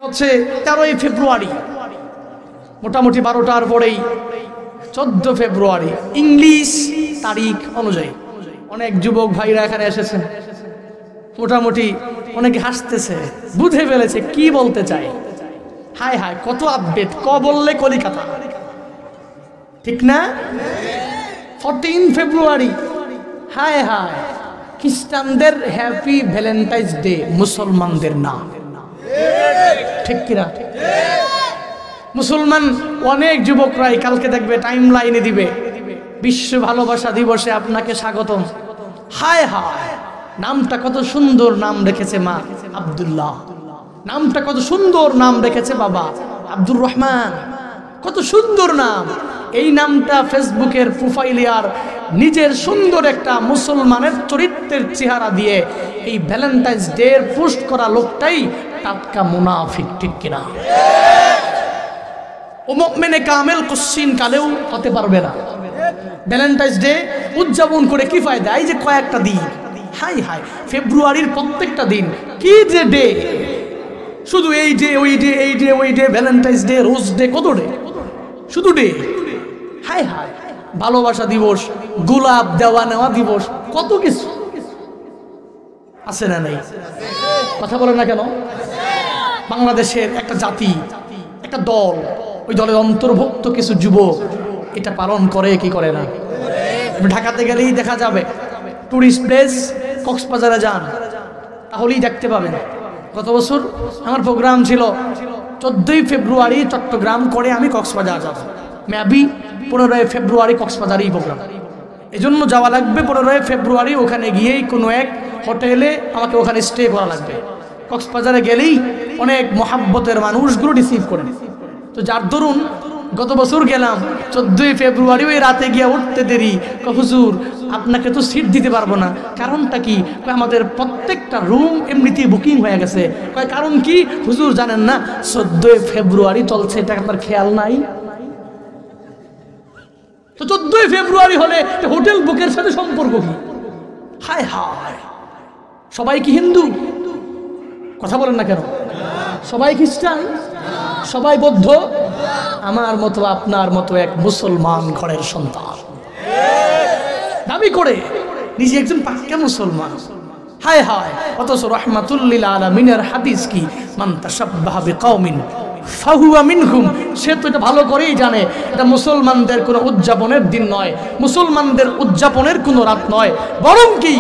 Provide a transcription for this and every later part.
হচ্ছে 13ই ফেব্রুয়ারি, মোটামুটি 12টার পরেই 14 ফেব্রুয়ারি ইংলিশ তারিখ অনুযায়ী অনেক যুবক ভাইরা এখানে এসেছে। মোটামুটি অনেকে হাসতেছে, বুঝে ফেলেছে কি বলতে চাই। হায় হায়, কত আপডেট, বললে কলিকাতা, ঠিক না? 14 ফেব্রুয়ারি, হায় হায়, খ্রিস্টানদের হ্যাপি ভ্যালেন্টাইন্স ডে, মুসলমানদের না, ঠিক কিনা? মুসলমান অনেক যুবকরাই কালকে দেখবে টাইম লাইনে দিবে বিশ্ব ভালোবাসা দিবসে আপনাকে স্বাগতম। হায় হায়, নামটা কত সুন্দর নাম রেখেছে মা আব্দুল্লাহ, নামটা কত সুন্দর নাম রেখেছে বাবা আব্দুর রহমান, কত সুন্দর নাম। এই নামটা ফেসবুকের প্রোফাইলে আর নিজের সুন্দর একটা মুসলমানের চরিত্রের চেহারা দিয়ে এই ভ্যালেন্টাইন্স ডে পোস্ট করা লোকটাই টাটকা মুনাফিক, ঠিক কিনা? ও মুমিনে কামেল কোশ্চিন কালেও হতে পারবে না। ভ্যালেন্টাইন্স ডে উদযাপন করে কি ফায়দা? এই যে কয়েকটা দিন, হাই হাই, ফেব্রুয়ারির প্রত্যেকটা দিন কি যে ডে, শুধু এই ডে ওই ডে, এই ডে ওই day, Valentine's day, rose day, কত ডে, শুধু ডে। হাই হাই, ভালোবাসা দিবস, গোলাপ দেওয়া নেওয়া দিবস, কত কিছু আছে না নাই? কথা বলে না কেন? বাংলাদেশের একটা জাতি, একটা দল, ওই দলের অন্তর্ভুক্ত কিছু যুবক এটা পালন করে কি করে না? ঢাকাতে গেলেই দেখা যাবে, টুরিস্ট প্লেস কক্সবাজারে যান তাহলেই দেখতে পাবেন। গত বছর আমার প্রোগ্রাম ছিল 14ই ফেব্রুয়ারি চট্টগ্রাম করে আমি কক্সবাজার যাব, মেবি 15ই ফেব্রুয়ারি কক্সবাজারেই প্রোগ্রাম। এজন্য যাওয়া লাগবে 15ই ফেব্রুয়ারি, ওখানে গিয়েই কোনো এক হোটেলে আমাকে ওখানে স্টে করা লাগবে। কক্সবাজারে গেলেই অনেক মহাব্বতের মানুষগুলো রিসিভ করে। তো যার দরুন গত বছর গেলাম 14ই ফেব্রুয়ারি, ওই রাতে গিয়ে উঠতে দেরি, হুজুর আপনাকে তো সিট দিতে পারবো না। কারণটা কি? আমাদের প্রত্যেকটা রুম এমনিতেই বুকিং হয়ে গেছে। কারণ কি হুজুর জানেন না 14ই ফেব্রুয়ারি চলছে, এটা আপনার খেয়াল নাই? তো 14ই ফেব্রুয়ারি হলে হোটেল বুকের সাথে সম্পর্ক কি? হায় হায়, সবাই কি হিন্দু? কথা বলেন না কেন? সবাই খ্রিস্টান? সবাই বৌদ্ধ? আমার মতো আপনার মতো এক মুসলমান ঘরের সন্তান দাবি করে নিজে একজন পাক্কা মুসলমান। হায় হায়, অথচ রাহমাতুল লিল আলামিনের হাদিস কি, মান তাশাব্বাহা বিকাউমিন ফাহুয়া মিনহুম। সে তো এটা ভালো করেই জানে এটা মুসলমানদের কোনো উদযাপনের দিন নয়, মুসলমানদের উদযাপনের কোনো রাত নয়, বরং কি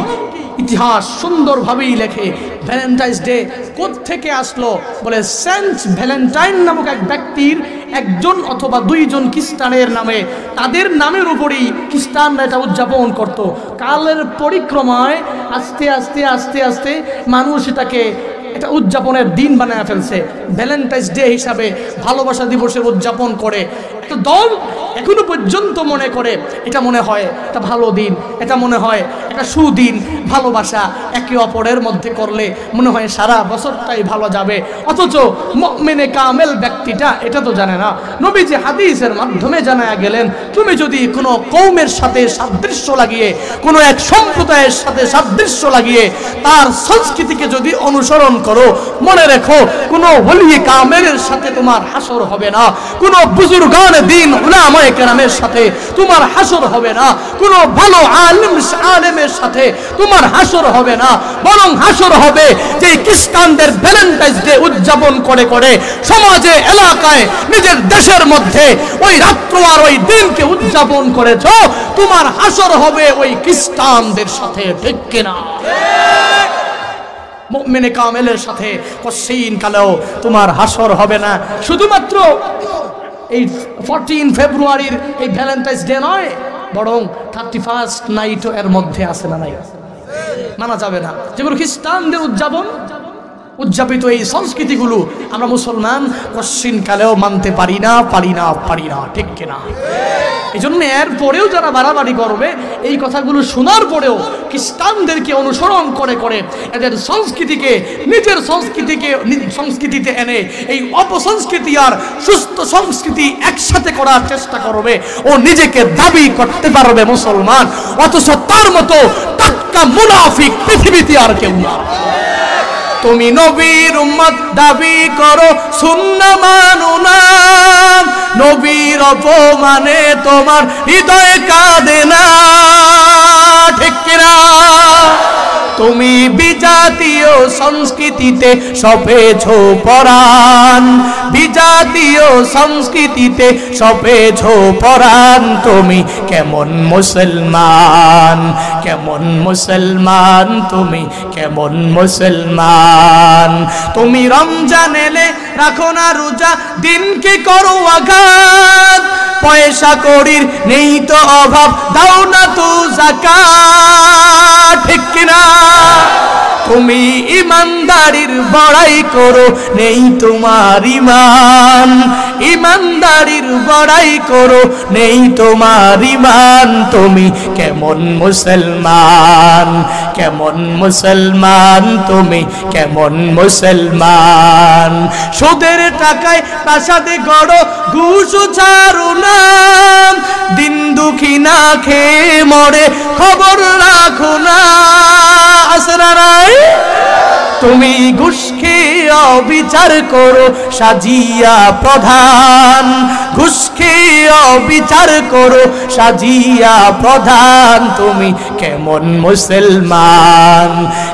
ইতিহাস সুন্দরভাবেই লেখে ভ্যালেন্টাইন্স ডে কোত্থেকে আসলো। বলে সেন্ট ভ্যালেন্টাইন নামক এক ব্যক্তির একজন অথবা দুইজন খ্রিস্টানের নামে, তাদের নামের উপরেই খ্রিস্টানরা এটা উদযাপন করত। কালের পরিক্রমায় আস্তে আস্তে আস্তে আস্তে মানুষ এটাকে এটা উদযাপনের দিন বানায় ফেলছে। ভ্যালেন্টাইন্স ডে হিসাবে ভালোবাসা দিবসের উদযাপন করে একটা দল এখনো পর্যন্ত মনে করে এটা মনে হয় একটা ভালো দিন, এটা মনে হয় একটা সুদিন। ভালোবাসা একে অপরের মধ্যে করলে মনে হয় সারা বছরটাই ভালো যাবে, অথচ মুমিনে কামেল ব্যক্তিটা এটা তো জানে না। নবীজি হাদিসের মাধ্যমে জানায়া গেলেন, তুমি যদি কোনো কওমের সাথে সাদৃশ্য লাগিয়ে, কোনো এক সম্প্রদায়ের সাথে সাদৃশ্য লাগিয়ে তার সংস্কৃতিকে যদি অনুসরণ করো, মনে রেখো কোনো ওলি কামেলের সাথে তোমার হাসর হবে না, কোনো বুজুর্গান দ্বীন উলামায়ে কেরামের সাথে তোমার হাসর হবে না, কোনো ভালো আলেমের সাথে তোমার হাসর হবে না, বরং হাসর হবে যে খ্রিস্টানদের ভ্যালেন্টাইন্স ডে উদযাপন করে করে সমাজে, এলাকায়, নিজের দেশের মধ্যে ওই রাত্র আর ওই দিনকে উদযাপন করেছ, তোমার হাসর হবে ওই খ্রিস্টানদের সাথে, ঠিক কিনা? মুমিনে কামেলের সাথে কোশ্চিন কালেও তোমার হাসর হবে না। শুধুমাত্র এই 14 ফেব্রুয়ারির এই ভ্যালেন্টাইন্স ডে নয়, বরং 31st নাইটও এর মধ্যে আছে না নাই? মানা যাবে না। যেগুলো খ্রিস্টানদের উদযাপিত এই সংস্কৃতিগুলো আমরা মুসলমান কোশ্চিন কালেও মানতে পারি না, ঠিক কিনা? এই জন্য এর পরেও যারা বাড়াবাড়ি করবে, এই কথাগুলো শোনার পরেও খ্রিস্টানদেরকে অনুসরণ করে করে এদের সংস্কৃতিকে, নিজের সংস্কৃতিতে এনে এই অপসংস্কৃতি আর সুস্থ সংস্কৃতি একসাথে করার চেষ্টা করবে, ও নিজেকে দাবি করতে পারবে মুসলমান, অথচ তার মতো টাটকা মুনাফিক পৃথিবীতে আর কেউ না। তুমি নবীর উম্মত দাবি করো সুন্নাহ মানো না, নবীর অপমানে তোমার হৃদয় কাঁদে না, ঠিক কিনা? তুমি বিজাতীয় সংস্কৃতিতে সপেছ পরাণ, বিজাতীয় সংস্কৃতিতে সপেছ পরাণ, তুমি কেমন মুসলমান, কেমন মুসলমান, তুমি কেমন মুসলমান? তুমি রমজান এলে রাখো না রোজা, দিনকে করো আঘাত, পয়সা কড়ির নেই তো অভাব, দাও না তো যাকাত, ঠিক কিনা? তুমি ইমানদারির বড়াই করো, নেই তোমার ইমান, ইমানদারির বড়াই করো, নেই তোমার ইমান, তুমি কেমন মুসলমান, কেমন মুসলমান, তুমি কেমন মুসলমান? সুদের টাকায় প্রাসাদে গড়ো, ঘুষ ছাড়ো না, দিন দুঃখী না খেয়ে মরে, খবর রাখো না, আসরারাই। তুমি ঘুষ খেয়ে অবিচার করো, সাজিয়া প্রধান, ঘুষ খেয়ে অবিচার করো, সাজিয়া প্রধান, তুমি কেমন মুসলমান,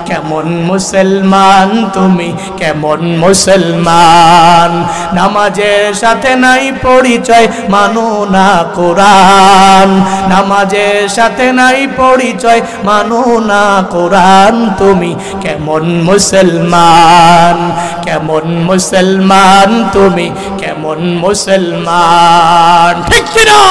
কেমন মুসলমান, তুমি কেমন মুসলমান? নামাজের সাথে নাই পরিচয়, মানো না কোরআন, নামাজের সাথে নাই পরিচয়, মানো না কোরআন, তুমি কেমন মুসলমান, কেমন মুসলমান, তুমি কেমন মুসলমান, ঠিক কিনা?